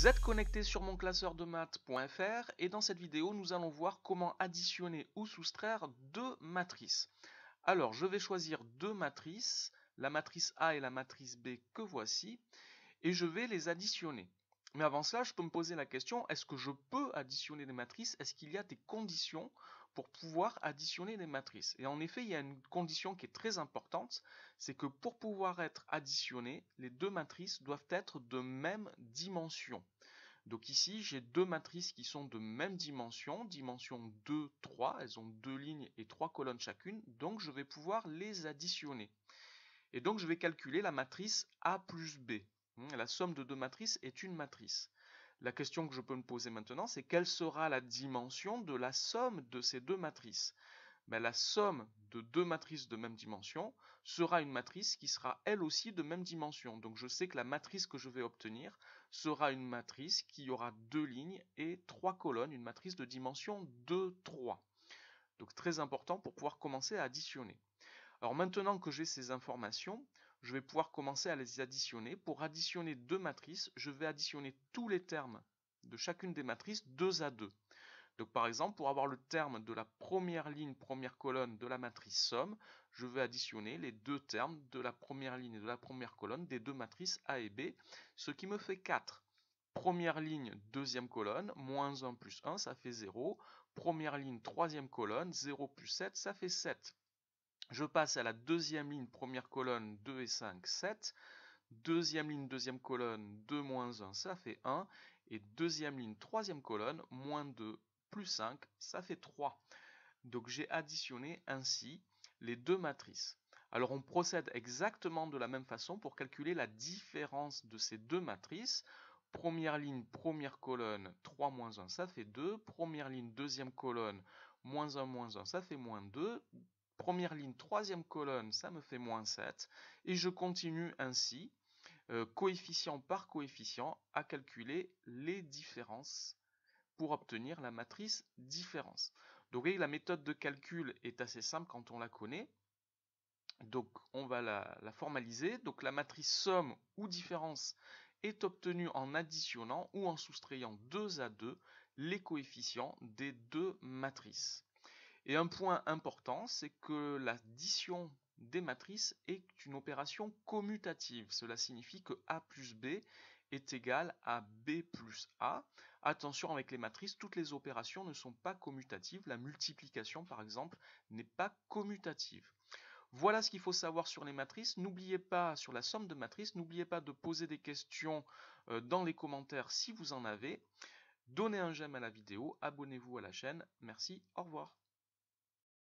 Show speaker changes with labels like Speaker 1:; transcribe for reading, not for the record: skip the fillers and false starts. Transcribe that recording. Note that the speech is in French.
Speaker 1: Vous êtes connecté sur monclasseurdemaths.fr et dans cette vidéo, nous allons voir comment additionner ou soustraire deux matrices. Alors, je vais choisir deux matrices, la matrice A et la matrice B que voici, et je vais les additionner. Mais avant cela, je peux me poser la question, est-ce que je peux additionner des matrices? Est-ce qu'il y a des conditions pour pouvoir additionner des matrices? Et en effet, il y a une condition qui est très importante, c'est que pour pouvoir être additionnées, les deux matrices doivent être de même dimension. Donc ici, j'ai deux matrices qui sont de même dimension 2, 3, elles ont deux lignes et trois colonnes chacune, donc je vais pouvoir les additionner. Et donc je vais calculer la matrice A plus B. La somme de deux matrices est une matrice. La question que je peux me poser maintenant, c'est quelle sera la dimension de la somme de ces deux matrices? La somme de deux matrices de même dimension sera une matrice qui sera elle aussi de même dimension. Donc je sais que la matrice que je vais obtenir sera une matrice qui aura deux lignes et trois colonnes, une matrice de dimension 2, 3. Donc très important pour pouvoir commencer à additionner. Alors maintenant que j'ai ces informations, je vais pouvoir commencer à les additionner. Pour additionner deux matrices, je vais additionner tous les termes de chacune des matrices 2 à 2. Donc par exemple, pour avoir le terme de la première ligne, première colonne de la matrice somme, je vais additionner les deux termes de la première ligne et de la première colonne des deux matrices A et B, ce qui me fait 4. Première ligne, deuxième colonne, moins 1 plus 1, ça fait 0. Première ligne, troisième colonne, 0 plus 7, ça fait 7. Je passe à la deuxième ligne, première colonne, 2 et 5, 7. Deuxième ligne, deuxième colonne, 2 moins 1, ça fait 1. Et deuxième ligne, troisième colonne, moins 2 plus 5, ça fait 3. Donc j'ai additionné ainsi les deux matrices. Alors on procède exactement de la même façon pour calculer la différence de ces deux matrices. Première ligne, première colonne, 3 moins 1, ça fait 2. Première ligne, deuxième colonne, moins 1, ça fait moins 2. Première ligne, troisième colonne, ça me fait moins 7. Et je continue ainsi, coefficient par coefficient, à calculer les différences pour obtenir la matrice différence. Donc vous voyez, la méthode de calcul est assez simple quand on la connaît. Donc on va la formaliser. Donc la matrice somme ou différence est obtenue en additionnant ou en soustrayant 2 à 2 les coefficients des deux matrices. Et un point important, c'est que l'addition des matrices est une opération commutative. Cela signifie que A plus B est égal à B plus A. Attention, avec les matrices, toutes les opérations ne sont pas commutatives. La multiplication, par exemple, n'est pas commutative. Voilà ce qu'il faut savoir sur les matrices. N'oubliez pas, sur la somme de matrices, n'oubliez pas de poser des questions dans les commentaires si vous en avez. Donnez un j'aime à la vidéo, abonnez-vous à la chaîne. Merci, au revoir.